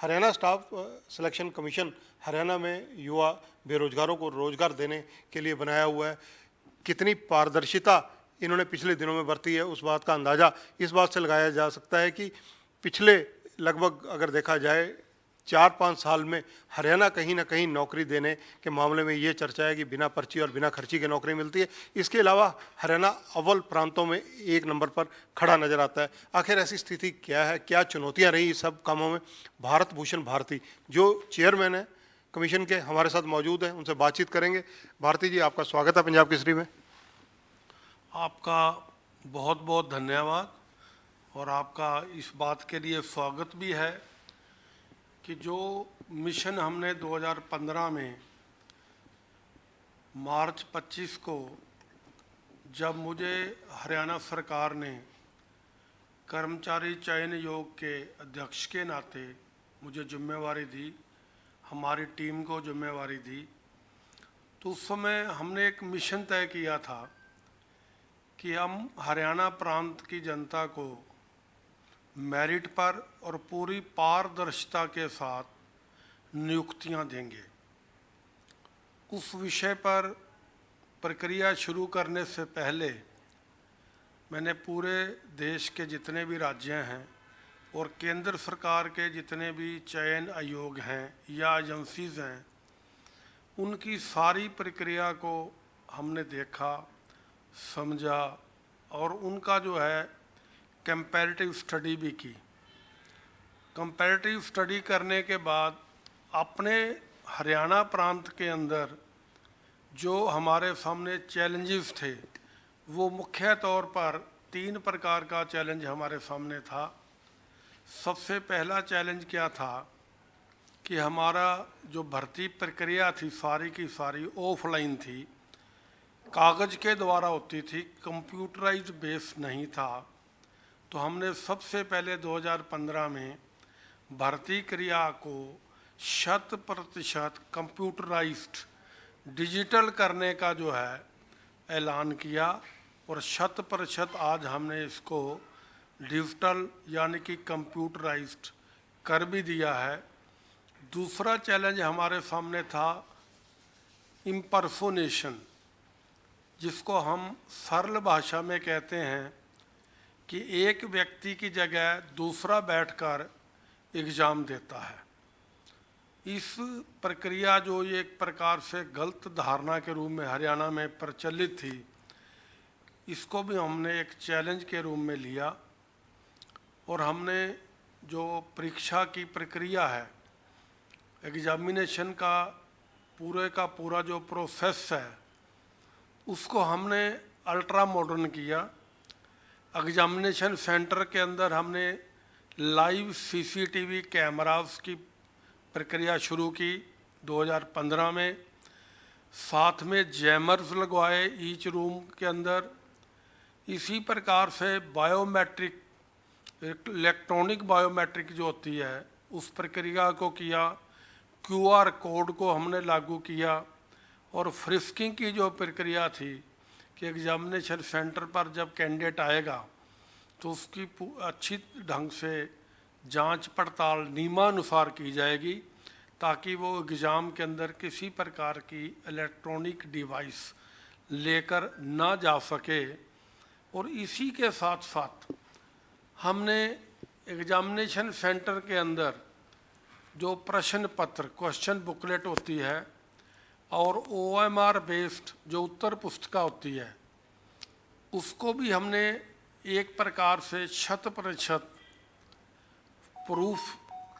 Haryana staff selection commission Haryana में युवा बेरोजगारों को रोजगार देने के लिए बनाया हुआ है। कितनी पारदर्शिता इन्होंने पिछले दिनों में बरती है, उस बात का अंदाज़ा इस बात से लगाया जा सकता है कि पिछले लगभग अगर देखा जाए 4-5 साल में हरियाणा कहीं ना कहीं नौकरी देने के मामले में ये चर्चा है कि बिना पर्ची और बिना खर्ची के नौकरी मिलती है। इसके अलावा हरियाणा अव्वल प्रांतों में 1 नंबर पर खड़ा नजर आता है। आखिर ऐसी स्थिति क्या है, क्या चुनौतियां रही इस सब कामों में? भारत भूषण भारती जो चेयरमैन है कमीशन के, हमारे साथ मौजूद हैं, उनसे बातचीत करेंगे। भारती जी, आपका स्वागत है पंजाब केसरी में। आपका बहुत बहुत धन्यवाद और आपका इस बात के लिए स्वागत भी है कि जो मिशन हमने 2015 में मार्च 25 को जब मुझे हरियाणा सरकार ने कर्मचारी चयन आयोग के अध्यक्ष के नाते मुझे जिम्मेवारी दी, हमारी टीम को जिम्मेवारी दी, तो उस समय हमने एक मिशन तय किया था कि हम हरियाणा प्रांत की जनता को मेरिट पर और पूरी पारदर्शिता के साथ नियुक्तियां देंगे। उस विषय पर प्रक्रिया शुरू करने से पहले मैंने पूरे देश के जितने भी राज्य हैं और केंद्र सरकार के जितने भी चयन आयोग हैं या एजेंसीज हैं, उनकी सारी प्रक्रिया को हमने देखा, समझा और उनका जो है कंपैरेटिव स्टडी भी की। कंपैरेटिव स्टडी करने के बाद अपने हरियाणा प्रांत के अंदर जो हमारे सामने चैलेंजेस थे, वो मुख्य तौर पर 3 प्रकार का चैलेंज हमारे सामने था। सबसे पहला चैलेंज क्या था कि हमारा जो भर्ती प्रक्रिया थी सारी की सारी ऑफलाइन थी, कागज़ के द्वारा होती थी, कंप्यूटराइज बेस नहीं था। तो हमने सबसे पहले 2015 में भर्ती क्रिया को 100% कंप्यूटराइज्ड डिजिटल करने का जो है ऐलान किया और 100% आज हमने इसको डिजिटल यानी कि कंप्यूटराइज्ड कर भी दिया है। दूसरा चैलेंज हमारे सामने था इम्पर्सोनेशन, जिसको हम सरल भाषा में कहते हैं कि एक व्यक्ति की जगह दूसरा बैठकर एग्ज़ाम देता है। इस प्रक्रिया जो ये एक प्रकार से गलत धारणा के रूप में हरियाणा में प्रचलित थी, इसको भी हमने एक चैलेंज के रूप में लिया और हमने जो परीक्षा की प्रक्रिया है, एग्जामिनेशन का पूरा जो प्रोसेस है, उसको हमने अल्ट्रा मॉडर्न किया। एग्जामिनेशन सेंटर के अंदर हमने लाइव सीसीटीवी कैमरास की प्रक्रिया शुरू की 2015 में। साथ में जैमर्स लगवाए ईच रूम के अंदर। इसी प्रकार से बायोमेट्रिक, इलेक्ट्रॉनिक बायोमेट्रिक जो होती है, उस प्रक्रिया को किया। क्यूआर कोड को हमने लागू किया और फ्रिस्किंग की जो प्रक्रिया थी कि एग्जामिनेशन सेंटर पर जब कैंडिडेट आएगा तो उसकी अच्छी ढंग से जांच पड़ताल नियमानुसार की जाएगी ताकि वो एग्ज़ाम के अंदर किसी प्रकार की इलेक्ट्रॉनिक डिवाइस लेकर ना जा सके। और इसी के साथ साथ हमने एग्जामिनेशन सेंटर के अंदर जो प्रश्न पत्र, क्वेश्चन बुकलेट होती है और OMR बेस्ड जो उत्तर पुस्तिका होती है, उसको भी हमने एक प्रकार से 100% प्रूफ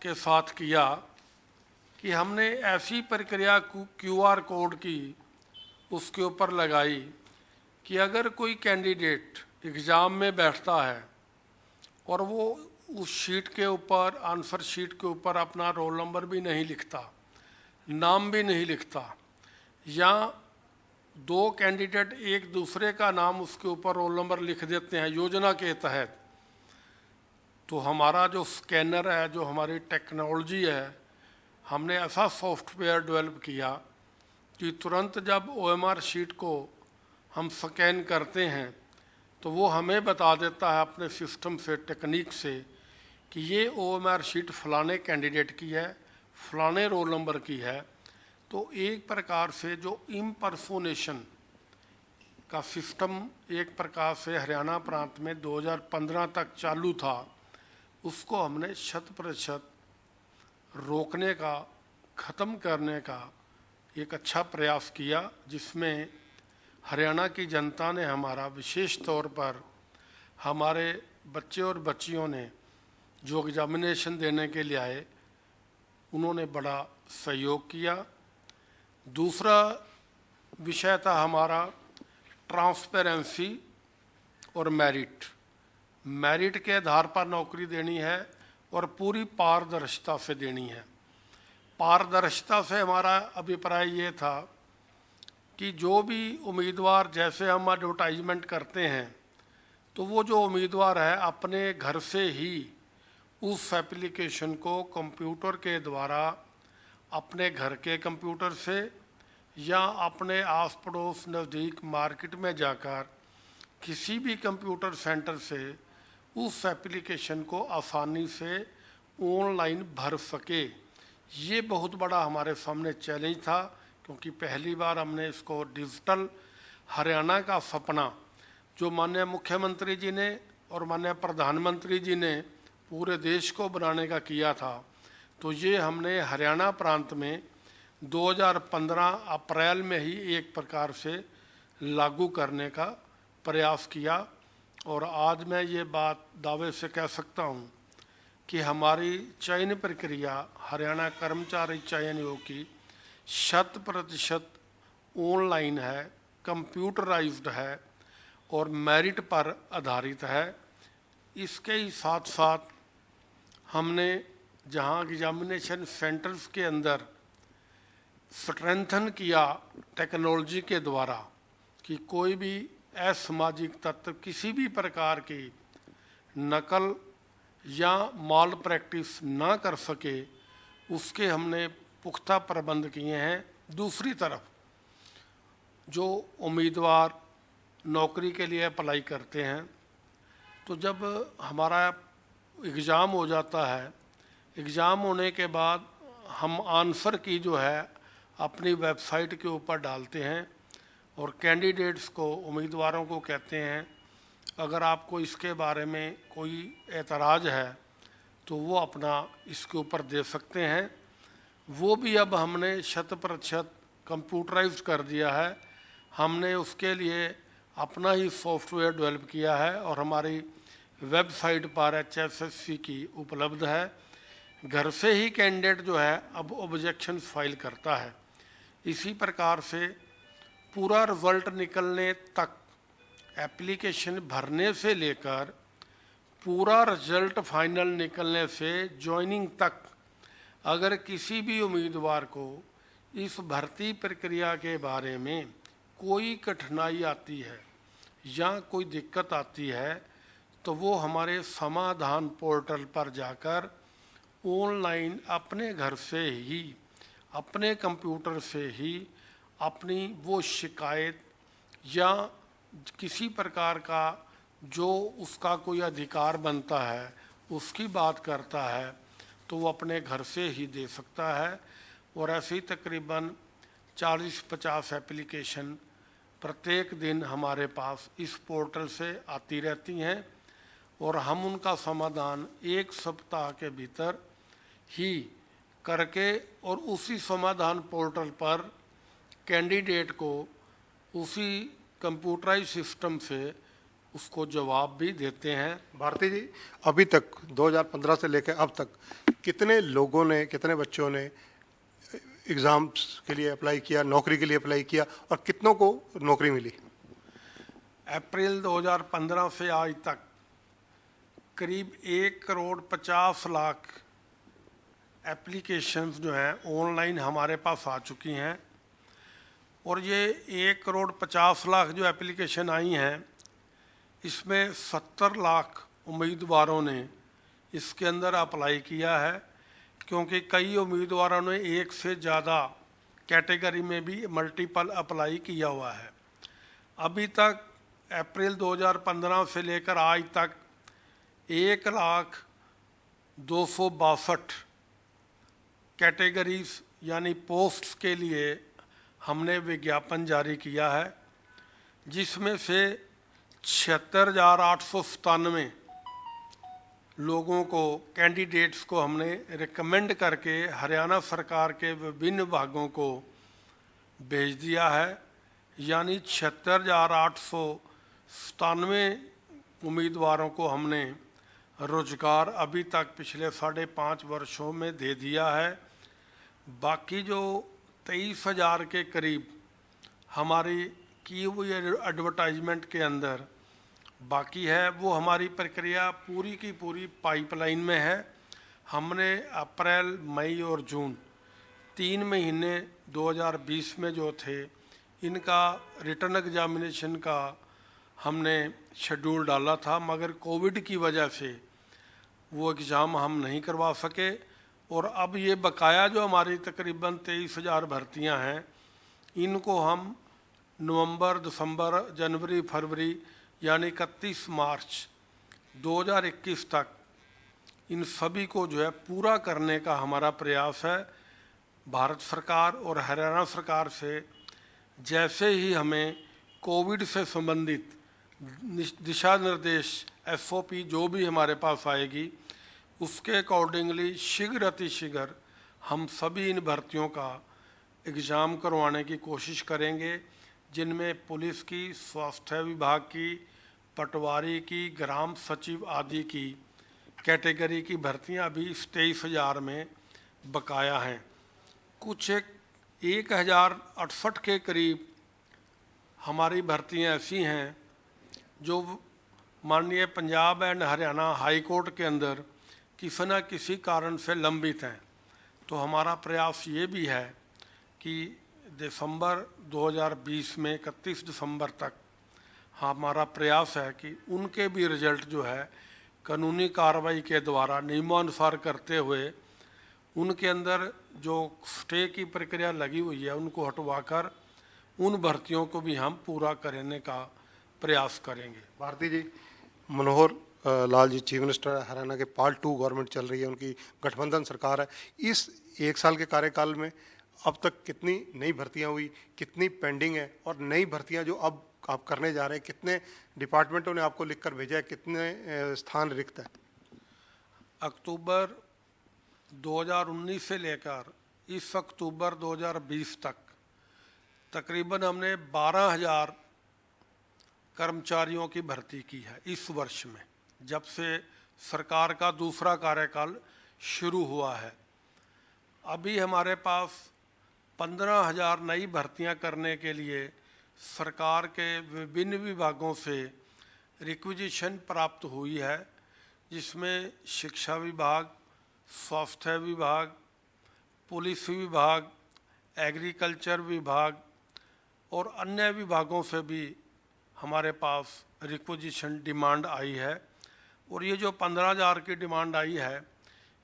के साथ किया कि हमने ऐसी प्रक्रिया QR कोड की उसके ऊपर लगाई कि अगर कोई कैंडिडेट एग्ज़ाम में बैठता है और वो उस शीट के ऊपर, आंसर शीट के ऊपर अपना रोल नंबर भी नहीं लिखता, नाम भी नहीं लिखता, या 2 कैंडिडेट एक दूसरे का नाम उसके ऊपर रोल नंबर लिख देते हैं योजना के तहत, तो हमारा जो स्कैनर है, जो हमारी टेक्नोलॉजी है, हमने ऐसा सॉफ्टवेयर डेवलप किया कि तुरंत जब OMR शीट को हम स्कैन करते हैं तो वो हमें बता देता है अपने सिस्टम से, टेक्निक से, कि ये OMR शीट फलाने कैंडिडेट की है, फलाने रोल नंबर की है, तो एक प्रकार से जो इम्पर्सोनेशन का सिस्टम एक प्रकार से हरियाणा प्रांत में 2015 तक चालू था, उसको हमने 100% रोकने का, ख़त्म करने का एक अच्छा प्रयास किया, जिसमें हरियाणा की जनता ने हमारा, विशेष तौर पर हमारे बच्चे और बच्चियों ने जो एग्जामिनेशन देने के लिए आए, उन्होंने बड़ा सहयोग किया। दूसरा विषय था हमारा ट्रांसपेरेंसी और मेरिट। मेरिट के आधार पर नौकरी देनी है और पूरी पारदर्शिता से देनी है। पारदर्शिता से हमारा अभिप्राय ये था कि जो भी उम्मीदवार, जैसे हम एडवर्टाइजमेंट करते हैं, तो वो जो उम्मीदवार है अपने घर से ही उस एप्लीकेशन को कंप्यूटर के द्वारा अपने घर के कंप्यूटर से या अपने आस पड़ोस नज़दीक मार्केट में जाकर किसी भी कंप्यूटर सेंटर से उस एप्लीकेशन को आसानी से ऑनलाइन भर सके। ये बहुत बड़ा हमारे सामने चैलेंज था, क्योंकि पहली बार हमने इसको डिजिटल हरियाणा का सपना जो माननीय मुख्यमंत्री जी ने और माननीय प्रधानमंत्री जी ने पूरे देश को बनाने का किया था, तो ये हमने हरियाणा प्रांत में 2015 अप्रैल में ही एक प्रकार से लागू करने का प्रयास किया। और आज मैं ये बात दावे से कह सकता हूँ कि हमारी चयन प्रक्रिया हरियाणा कर्मचारी चयन आयोग की 100% ऑनलाइन है, कंप्यूटराइज्ड है और मेरिट पर आधारित है। इसके ही साथ साथ हमने जहाँ एग्जामिनेशन सेंटर्स के अंदर स्ट्रेंथन किया टेक्नोलॉजी के द्वारा कि कोई भी असामाजिक तत्व किसी भी प्रकार की नकल या माल प्रैक्टिस ना कर सके, उसके हमने पुख्ता प्रबंध किए हैं। दूसरी तरफ जो उम्मीदवार नौकरी के लिए अप्लाई करते हैं, तो जब हमारा एग्ज़ाम हो जाता है, एग्ज़ाम होने के बाद हम आंसर की जो है अपनी वेबसाइट के ऊपर डालते हैं और कैंडिडेट्स को, उम्मीदवारों को कहते हैं अगर आपको इसके बारे में कोई एतराज़ है तो वो अपना इसके ऊपर दे सकते हैं। वो भी अब हमने 100% कंप्यूटराइज कर दिया है। हमने उसके लिए अपना ही सॉफ्टवेयर डेवलप किया है और हमारी वेबसाइट पर HSSC की उपलब्ध है। घर से ही कैंडिडेट जो है अब ऑब्जेक्शन फाइल करता है। इसी प्रकार से पूरा रिजल्ट निकलने तक, एप्लीकेशन भरने से लेकर पूरा रिजल्ट फाइनल निकलने से जॉइनिंग तक, अगर किसी भी उम्मीदवार को इस भर्ती प्रक्रिया के बारे में कोई कठिनाई आती है या कोई दिक्कत आती है, तो वो हमारे समाधान पोर्टल पर जाकर ऑनलाइन अपने घर से ही, अपने कंप्यूटर से ही अपनी वो शिकायत या किसी प्रकार का जो उसका कोई अधिकार बनता है, उसकी बात करता है, तो वो अपने घर से ही दे सकता है। और ऐसे ही तकरीबन 40-50 एप्लीकेशन प्रत्येक दिन हमारे पास इस पोर्टल से आती रहती हैं और हम उनका समाधान 1 सप्ताह के भीतर ही करके और उसी समाधान पोर्टल पर कैंडिडेट को उसी कंप्यूटराइज सिस्टम से उसको जवाब भी देते हैं। भारती जी, अभी तक 2015 से लेकर अब तक कितने लोगों ने, कितने बच्चों ने एग्ज़ाम्स के लिए अप्लाई किया, नौकरी के लिए अप्लाई किया और कितनों को नौकरी मिली? अप्रैल 2015 से आज तक करीब 1,50,00,000 एप्लीकेशंस जो हैं ऑनलाइन हमारे पास आ चुकी हैं। और ये 1,50,00,000 जो एप्लीकेशन आई हैं, इसमें 70 लाख उम्मीदवारों ने इसके अंदर अप्लाई किया है, क्योंकि कई उम्मीदवारों ने एक से ज़्यादा कैटेगरी में भी मल्टीपल अप्लाई किया हुआ है। अभी तक अप्रैल 2015 से लेकर आज तक 1,00,000 262 कैटेगरीज यानी पोस्ट्स के लिए हमने विज्ञापन जारी किया है, जिसमें से 76,897 लोगों को, कैंडिडेट्स को हमने रिकमेंड करके हरियाणा सरकार के विभिन्न विभागों को भेज दिया है। यानी 76,897 उम्मीदवारों को हमने रोजगार अभी तक पिछले 5.5 वर्षों में दे दिया है। बाकी जो 23,000 के करीब हमारी की हुई एडवर्टाइजमेंट के अंदर बाकी है, वो हमारी प्रक्रिया पूरी की पूरी पाइपलाइन में है। हमने अप्रैल, मई और जून 3 महीने 2020 में जो थे, इनका रिटर्न एग्जामिनेशन का हमने शेड्यूल डाला था, मगर कोविड की वजह से वो एग्ज़ाम हम नहीं करवा सके। और अब ये बकाया जो हमारी तकरीबन 23,000 भर्तियां हैं, इनको हम नवंबर, दिसंबर, जनवरी, फरवरी यानी 31 मार्च 2021 तक इन सभी को जो है पूरा करने का हमारा प्रयास है। भारत सरकार और हरियाणा सरकार से जैसे ही हमें कोविड से संबंधित दिशा निर्देश, SOP जो भी हमारे पास आएगी, उसके अकॉर्डिंगली शीघ्र अतिशीघ्र हम सभी इन भर्तियों का एग्ज़ाम करवाने की कोशिश करेंगे, जिनमें पुलिस की, स्वास्थ्य विभाग की, पटवारी की, ग्राम सचिव आदि की कैटेगरी की भर्तियां भी 23,000 में बकाया हैं। कुछ 1,068 के करीब हमारी भर्तियां ऐसी हैं जो माननीय Punjab and Haryana high court के अंदर किसी न किसी कारण से लंबित हैं। तो हमारा प्रयास ये भी है कि दिसंबर 2020 में 31 दिसंबर तक हमारा प्रयास है कि उनके भी रिजल्ट जो है कानूनी कार्रवाई के द्वारा नियमानुसार करते हुए उनके अंदर जो स्टे की प्रक्रिया लगी हुई है उनको हटवाकर उन भर्तियों को भी हम पूरा करने का प्रयास करेंगे। भारती जी, मनोहर लाल जी चीफ मिनिस्टर हरियाणा के पार्ट 2 गवर्नमेंट चल रही है, उनकी गठबंधन सरकार है। इस 1 साल के कार्यकाल में अब तक कितनी नई भर्तियां हुई, कितनी पेंडिंग है, और नई भर्तियां जो अब आप करने जा रहे हैं, कितने डिपार्टमेंटों ने आपको लिखकर भेजा है, कितने स्थान रिक्त है? अक्टूबर 2019 से लेकर इस अक्टूबर 2020 तक तकरीबन हमने 12,000 कर्मचारियों की भर्ती की है इस वर्ष में, जब से सरकार का दूसरा कार्यकाल शुरू हुआ है। अभी हमारे पास 15,000 नई भर्तियां करने के लिए सरकार के विभिन्न विभागों से रिक्विजिशन प्राप्त हुई है, जिसमें शिक्षा विभाग, स्वास्थ्य विभाग, पुलिस विभाग, एग्रीकल्चर विभाग और अन्य विभागों से भी हमारे पास रिक्विजिशन डिमांड आई है। और ये जो 15,000 की डिमांड आई है,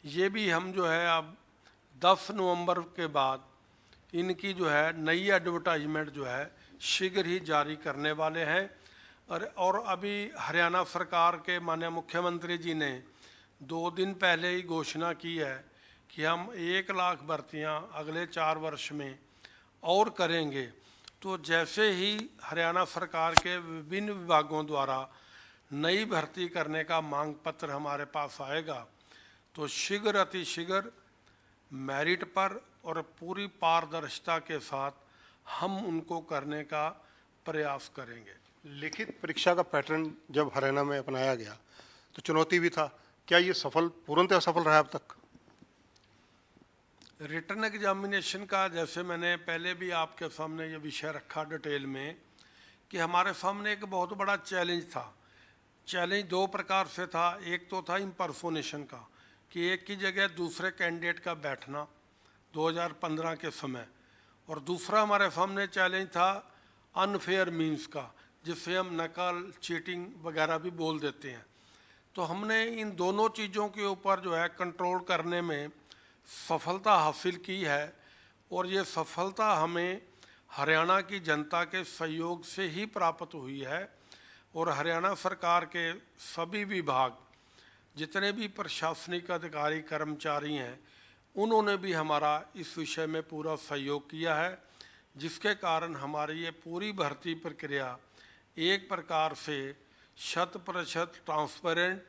ये भी हम जो है अब 10 नवंबर के बाद इनकी जो है नई एडवर्टाइजमेंट जो है शीघ्र ही जारी करने वाले हैं। और अभी हरियाणा सरकार के माननीय मुख्यमंत्री जी ने 2 दिन पहले ही घोषणा की है कि हम 1 लाख भर्तियां अगले 4 वर्ष में और करेंगे। तो जैसे ही हरियाणा सरकार के विभिन्न विभागों द्वारा नई भर्ती करने का मांग पत्र हमारे पास आएगा, तो शीघ्र अतिशीघ्र मेरिट पर और पूरी पारदर्शिता के साथ हम उनको करने का प्रयास करेंगे। लिखित परीक्षा का पैटर्न जब हरियाणा में अपनाया गया तो चुनौती भी था, क्या ये पूर्णतः सफल रहा अब तक? रिटर्न एग्जामिनेशन का, जैसे मैंने पहले भी आपके सामने ये विषय रखा डिटेल में, कि हमारे सामने एक बहुत बड़ा चैलेंज था। चैलेंज 2 प्रकार से था। एक तो था इम्पर्सोनेशन का, कि एक की जगह दूसरे कैंडिडेट का बैठना 2015 के समय, और दूसरा हमारे सामने चैलेंज था अनफेयर मीन्स का, जिससे हम नकल, चीटिंग वगैरह भी बोल देते हैं। तो हमने इन दोनों चीज़ों के ऊपर जो है कंट्रोल करने में सफलता हासिल की है, और ये सफलता हमें हरियाणा की जनता के सहयोग से ही प्राप्त हुई है। और हरियाणा सरकार के सभी विभाग जितने भी प्रशासनिक अधिकारी कर्मचारी हैं उन्होंने भी हमारा इस विषय में पूरा सहयोग किया है, जिसके कारण हमारी ये पूरी भर्ती प्रक्रिया एक प्रकार से 100% ट्रांसपेरेंट,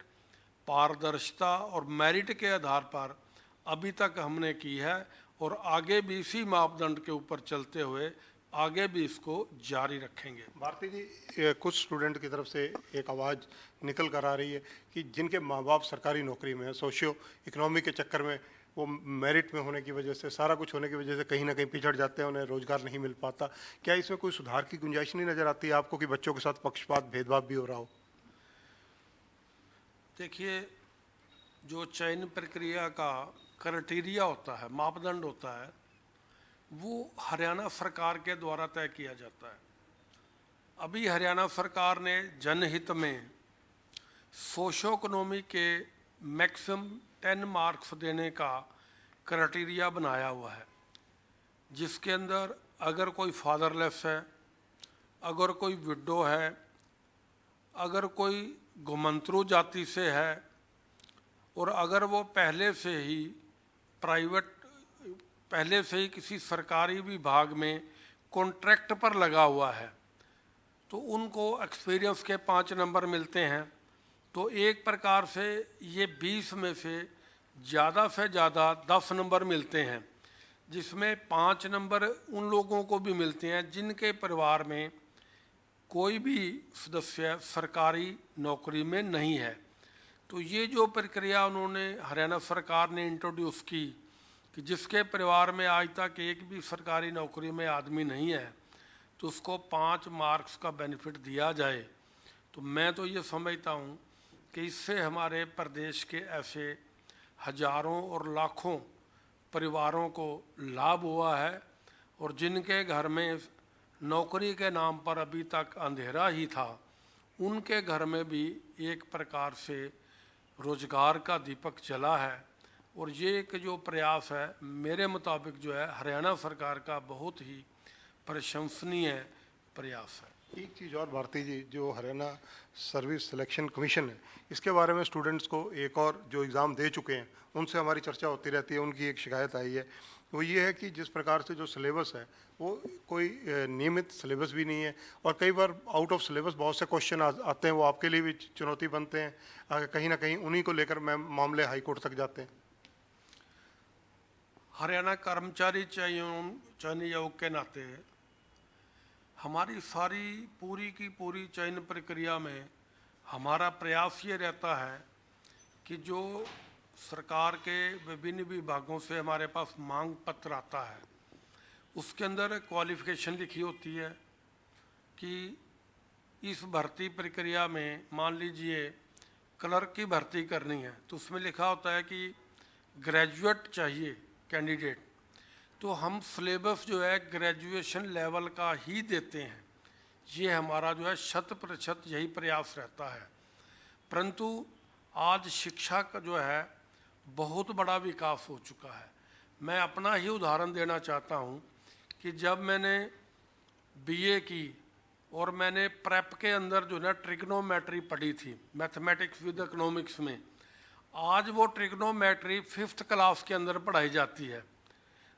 पारदर्शिता और मेरिट के आधार पर अभी तक हमने की है और आगे भी इसी मापदंड के ऊपर चलते हुए आगे भी इसको जारी रखेंगे। भारती जी, कुछ स्टूडेंट की तरफ से एक आवाज़ निकल कर आ रही है कि जिनके माँ बाप सरकारी नौकरी में हैं, सोशियो इकोनॉमी के चक्कर में, वो मेरिट में होने की वजह से, सारा कुछ होने की वजह से कहीं ना कहीं पिछड़ जाते हैं, उन्हें रोजगार नहीं मिल पाता। क्या इसमें कोई सुधार की गुंजाइश नहीं नज़र आती है आपको कि बच्चों के साथ पक्षपात, भेदभाव भी हो रहा हो? देखिए, जो चयन प्रक्रिया का क्राइटेरिया होता है, मापदंड होता है, वो हरियाणा सरकार के द्वारा तय किया जाता है। अभी हरियाणा सरकार ने जनहित में सोशो इकोनॉमी के मैक्सिमम 10 मार्क्स देने का क्राइटेरिया बनाया हुआ है, जिसके अंदर अगर कोई फादरलेस है, अगर कोई विडो है, अगर कोई घुमंतरू जाति से है और अगर वो पहले से ही किसी सरकारी विभाग में कॉन्ट्रैक्ट पर लगा हुआ है, तो उनको एक्सपीरियंस के 5 नंबर मिलते हैं। तो एक प्रकार से ये 20 में से ज़्यादा 10 नंबर मिलते हैं, जिसमें 5 नंबर उन लोगों को भी मिलते हैं जिनके परिवार में कोई भी सदस्य सरकारी नौकरी में नहीं है। तो ये जो प्रक्रिया उन्होंने, हरियाणा सरकार ने इंट्रोड्यूस की कि जिसके परिवार में आज तक एक भी सरकारी नौकरी में आदमी नहीं है, तो उसको 5 मार्क्स का बेनिफिट दिया जाए, तो मैं तो ये समझता हूँ कि इससे हमारे प्रदेश के ऐसे हजारों और लाखों परिवारों को लाभ हुआ है और जिनके घर में नौकरी के नाम पर अभी तक अंधेरा ही था, उनके घर में भी एक प्रकार से रोजगार का दीपक जला है। और ये एक जो प्रयास है, मेरे मुताबिक जो है हरियाणा सरकार का बहुत ही प्रशंसनीय प्रयास है। एक चीज़ और भारती जी, जो हरियाणा सर्विस सिलेक्शन कमीशन है, इसके बारे में स्टूडेंट्स को एक और जो एग्ज़ाम दे चुके हैं उनसे हमारी चर्चा होती रहती है। उनकी एक शिकायत आई है, वो ये है कि जिस प्रकार से जो सिलेबस है वो कोई नियमित सिलेबस भी नहीं है और कई बार आउट ऑफ सिलेबस बहुत से क्वेश्चन आते हैं, वो आपके लिए भी चुनौती बनते हैं। कहीं ना कहीं उन्हीं को लेकर मामले हाई कोर्ट तक जाते हैं। हरियाणा कर्मचारी चयन आयोग के नाते हमारी सारी पूरी की पूरी चयन प्रक्रिया में हमारा प्रयास ये रहता है कि जो सरकार के विभिन्न विभागों से हमारे पास मांग पत्र आता है, उसके अंदर क्वालिफिकेशन लिखी होती है कि इस भर्ती प्रक्रिया में मान लीजिए क्लर्क की भर्ती करनी है, तो उसमें लिखा होता है कि ग्रेजुएट चाहिए कैंडिडेट। तो हम सिलेबस जो है ग्रेजुएशन लेवल का ही देते हैं। ये हमारा जो है 100% यही प्रयास रहता है। परंतु आज शिक्षा का जो है बहुत बड़ा विकास हो चुका है। मैं अपना ही उदाहरण देना चाहता हूँ कि जब मैंने बीए की और मैंने प्रेप के अंदर जो है ट्रिग्नोमेट्री पढ़ी थी, मैथमेटिक्स विद इकोनॉमिक्स में, आज वो ट्रिग्नोमेट्री 5th क्लास के अंदर पढ़ाई जाती है।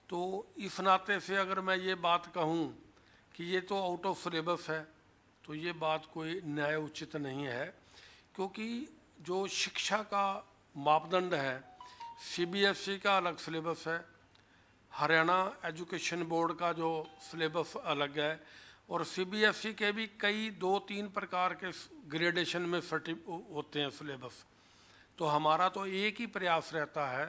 तो इस नाते से अगर मैं ये बात कहूँ कि ये तो आउट ऑफ सिलेबस है, तो ये बात कोई न्याय उचित नहीं है, क्योंकि जो शिक्षा का मापदंड है, सीबीएसई का अलग सिलेबस है, हरियाणा एजुकेशन बोर्ड का जो सिलेबस अलग है, और सीबीएसई के भी कई 2-3 प्रकार के ग्रेडेशन में होते हैं सिलेबस। तो हमारा तो एक ही प्रयास रहता है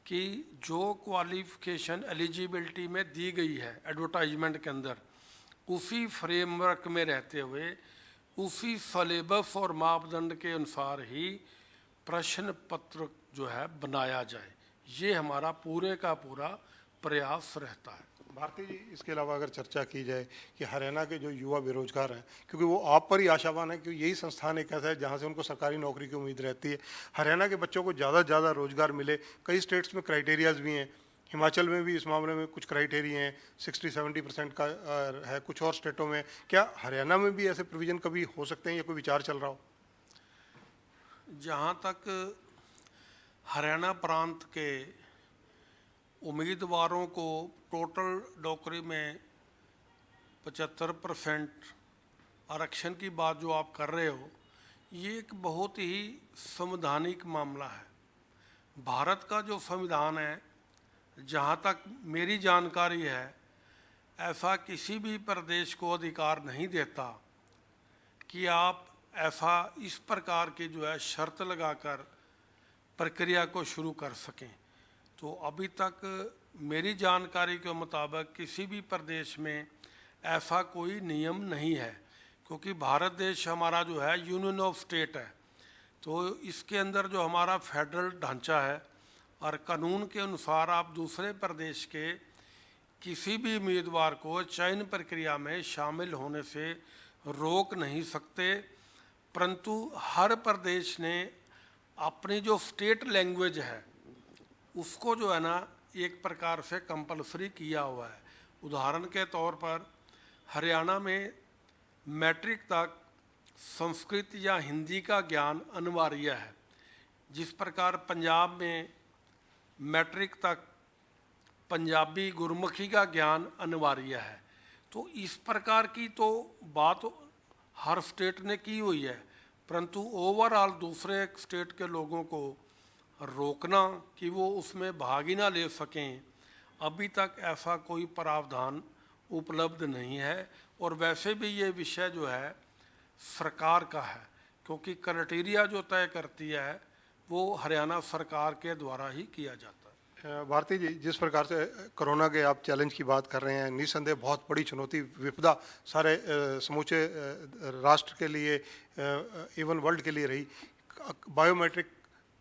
कि जो क्वालिफिकेशन एलिजिबिलिटी में दी गई है एडवर्टाइजमेंट के अंदर, उसी फ्रेमवर्क में रहते हुए उसी सिलेबस और मापदंड के अनुसार ही प्रश्न पत्र जो है बनाया जाए। ये हमारा पूरे का पूरा प्रयास रहता है। भारती जी, इसके अलावा अगर चर्चा की जाए कि हरियाणा के जो युवा बेरोजगार हैं, क्योंकि वो आप पर ही आशावान है, क्योंकि यही संस्थान एक ऐसा है जहाँ से उनको सरकारी नौकरी की उम्मीद रहती है। हरियाणा के बच्चों को ज़्यादा से ज़्यादा रोजगार मिले, कई स्टेट्स में क्राइटेरियाज भी हैं, हिमाचल में भी इस मामले में कुछ क्राइटेरिया हैं, 60-70% का है कुछ और स्टेटों में। क्या हरियाणा में भी ऐसे प्रोविज़न कभी हो सकते हैं या कोई विचार चल रहा हो? जहाँ तक हरियाणा प्रांत के उम्मीदवारों को टोटल नौकरी में 75% आरक्षण की बात जो आप कर रहे हो, ये एक बहुत ही संवैधानिक मामला है। भारत का जो संविधान है, जहाँ तक मेरी जानकारी है, ऐसा किसी भी प्रदेश को अधिकार नहीं देता कि आप ऐसा इस प्रकार की जो है शर्त लगाकर प्रक्रिया को शुरू कर सकें। तो अभी तक मेरी जानकारी के मुताबिक किसी भी प्रदेश में ऐसा कोई नियम नहीं है, क्योंकि भारत देश हमारा जो है यूनियन ऑफ स्टेट है। तो इसके अंदर जो हमारा फेडरल ढांचा है और कानून के अनुसार आप दूसरे प्रदेश के किसी भी उम्मीदवार को चयन प्रक्रिया में शामिल होने से रोक नहीं सकते, परंतु हर प्रदेश ने अपनी जो स्टेट लैंग्वेज है उसको जो है ना एक प्रकार से कंपलसरी किया हुआ है। उदाहरण के तौर पर हरियाणा में मैट्रिक तक संस्कृत या हिंदी का ज्ञान अनिवार्य है, जिस प्रकार पंजाब में मैट्रिक तक पंजाबी गुरमुखी का ज्ञान अनिवार्य है। तो इस प्रकार की तो बात हर स्टेट ने की हुई है, परंतु ओवरऑल दूसरे स्टेट के लोगों को रोकना कि वो उसमें भाग ही ना ले सकें, अभी तक ऐसा कोई प्रावधान उपलब्ध नहीं है। और वैसे भी ये विषय जो है सरकार का है, क्योंकि क्राइटेरिया जो तय करती है वो हरियाणा सरकार के द्वारा ही किया जाता है। भारती जी, जिस प्रकार से कोरोना के आप चैलेंज की बात कर रहे हैं, निस्संदेह बहुत बड़ी चुनौती, विपदा सारे समूचे राष्ट्र के लिए, इवन वर्ल्ड के लिए रही। बायोमेट्रिक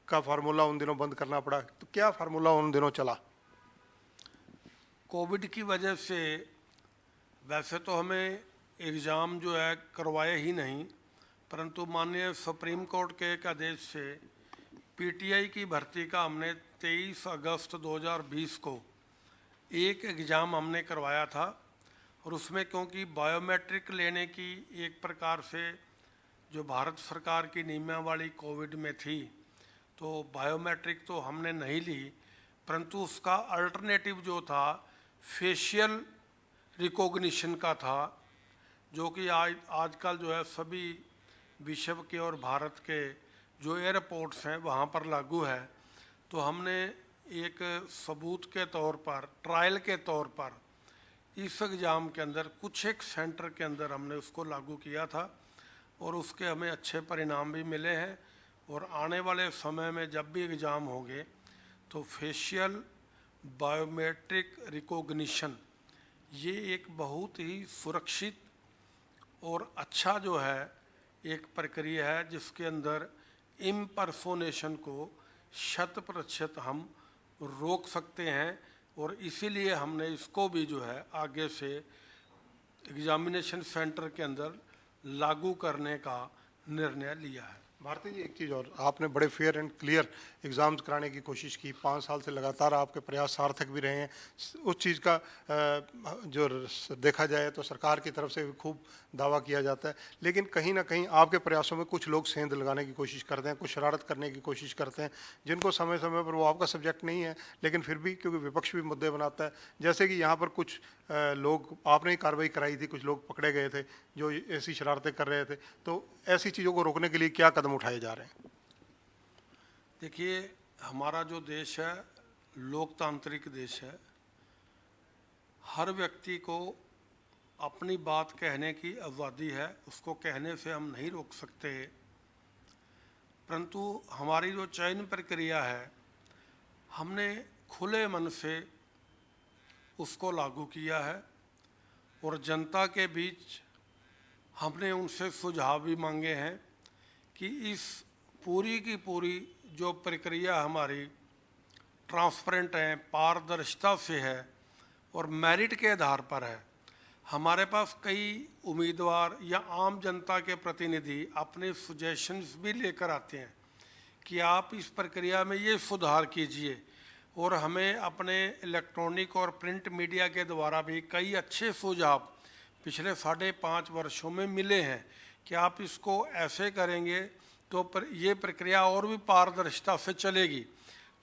का फार्मूला उन दिनों बंद करना पड़ा, तो क्या फार्मूला उन दिनों चला? कोविड की वजह से वैसे तो हमें एग्ज़ाम जो है करवाए ही नहीं, परंतु माननीय सुप्रीम कोर्ट के एक आदेश से पीटीआई की भर्ती का हमने 23 अगस्त 2020 को एक एग्ज़ाम हमने करवाया था। और उसमें क्योंकि बायोमेट्रिक लेने की एक प्रकार से जो भारत सरकार की नियमावली कोविड में थी, तो बायोमेट्रिक तो हमने नहीं ली, परंतु उसका अल्टरनेटिव जो था फेशियल रिकॉग्निशन का था, जो कि आजकल जो है सभी विश्व के और भारत के जो एयरपोर्ट्स हैं वहाँ पर लागू है। तो हमने एक सबूत के तौर पर, ट्रायल के तौर पर इस एग्ज़ाम के अंदर कुछ एक सेंटर के अंदर हमने उसको लागू किया था और उसके हमें अच्छे परिणाम भी मिले हैं। और आने वाले समय में जब भी एग्ज़ाम होंगे तो फेशियल बायोमेट्रिक रिकॉग्निशन ये एक बहुत ही सुरक्षित और अच्छा जो है एक प्रक्रिया है, जिसके अंदर इम्पर्सोनेशन को 100% हम रोक सकते हैं। और इसीलिए हमने इसको भी जो है आगे से एग्जामिनेशन सेंटर के अंदर लागू करने का निर्णय लिया है। भारती जी, एक चीज़ और, आपने बड़े फेयर एंड क्लियर एग्ज़ाम्स कराने की कोशिश की, 5 साल से लगातार आपके प्रयास सार्थक भी रहे हैं। उस चीज़ का जो देखा जाए तो सरकार की तरफ से भी खूब दावा किया जाता है, लेकिन कहीं ना कहीं आपके प्रयासों में कुछ लोग सेंध लगाने की कोशिश करते हैं, कुछ शरारत करने की कोशिश करते हैं, जिनको समय समय पर, वो आपका सब्जेक्ट नहीं है लेकिन फिर भी क्योंकि विपक्ष भी मुद्दे बनाता है, जैसे कि यहाँ पर कुछ लोग, आपने ही कार्रवाई कराई थी, कुछ लोग पकड़े गए थे जो ऐसी शरारतें कर रहे थे, तो ऐसी चीज़ों को रोकने के लिए क्या कदम उठाए जा रहे हैं? देखिए, हमारा जो देश है लोकतांत्रिक देश है, हर व्यक्ति को अपनी बात कहने की आज़ादी है, उसको कहने से हम नहीं रोक सकते। परंतु हमारी जो चयन प्रक्रिया है हमने खुले मन से उसको लागू किया है और जनता के बीच हमने उनसे सुझाव भी मांगे हैं कि इस पूरी की पूरी जो प्रक्रिया हमारी ट्रांसपेरेंट है, पारदर्शिता से है और मेरिट के आधार पर है। हमारे पास कई उम्मीदवार या आम जनता के प्रतिनिधि अपने सजेशंस भी लेकर आते हैं कि आप इस प्रक्रिया में ये सुधार कीजिए, और हमें अपने इलेक्ट्रॉनिक और प्रिंट मीडिया के द्वारा भी कई अच्छे सुझाव पिछले 5.5 वर्षों में मिले हैं कि आप इसको ऐसे करेंगे तो ये प्रक्रिया और भी पारदर्शिता से चलेगी।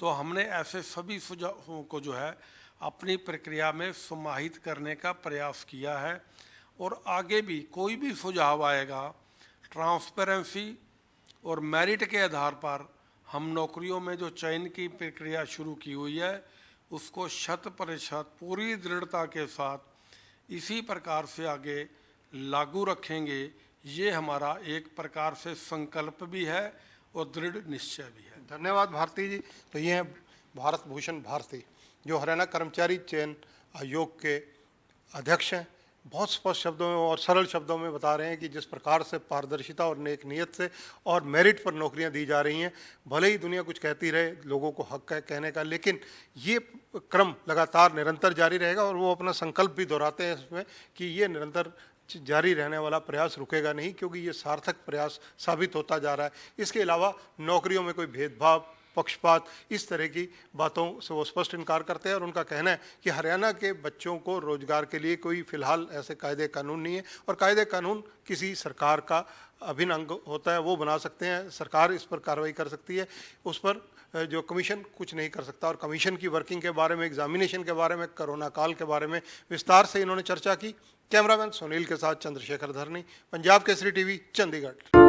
तो हमने ऐसे सभी सुझावों को जो है अपनी प्रक्रिया में समाहित करने का प्रयास किया है और आगे भी कोई भी सुझाव आएगा ट्रांसपेरेंसी और मेरिट के आधार पर हम नौकरियों में जो चयन की प्रक्रिया शुरू की हुई है उसको 100% पूरी दृढ़ता के साथ इसी प्रकार से आगे लागू रखेंगे। ये हमारा एक प्रकार से संकल्प भी है और दृढ़ निश्चय भी है। धन्यवाद भारती जी। तो ये हैं भारत भूषण भारती, जो हरियाणा कर्मचारी चयन आयोग के अध्यक्ष हैं। बहुत स्पष्ट शब्दों में और सरल शब्दों में बता रहे हैं कि जिस प्रकार से पारदर्शिता और नेक नीयत से और मेरिट पर नौकरियां दी जा रही हैं, भले ही दुनिया कुछ कहती रहे, लोगों को हक है कहने का, लेकिन ये क्रम लगातार निरंतर जारी रहेगा। और वो अपना संकल्प भी दोहराते हैं इसमें कि ये निरंतर जारी रहने वाला प्रयास रुकेगा नहीं, क्योंकि ये सार्थक प्रयास साबित होता जा रहा है। इसके अलावा नौकरियों में कोई भेदभाव, पक्षपात, इस तरह की बातों से वो स्पष्ट इनकार करते हैं और उनका कहना है कि हरियाणा के बच्चों को रोजगार के लिए कोई फिलहाल ऐसे कायदे कानून नहीं है और कायदे कानून किसी सरकार का अभिन्न अंग होता है, वो बना सकते हैं, सरकार इस पर कार्रवाई कर सकती है, उस पर जो कमीशन कुछ नहीं कर सकता। और कमीशन की वर्किंग के बारे में, एग्जामिनेशन के बारे में, कोरोना काल के बारे में विस्तार से इन्होंने चर्चा की। कैमरामैन सुनील के साथ चंद्रशेखर धरनी, पंजाब केसरी टीवी, चंडीगढ़।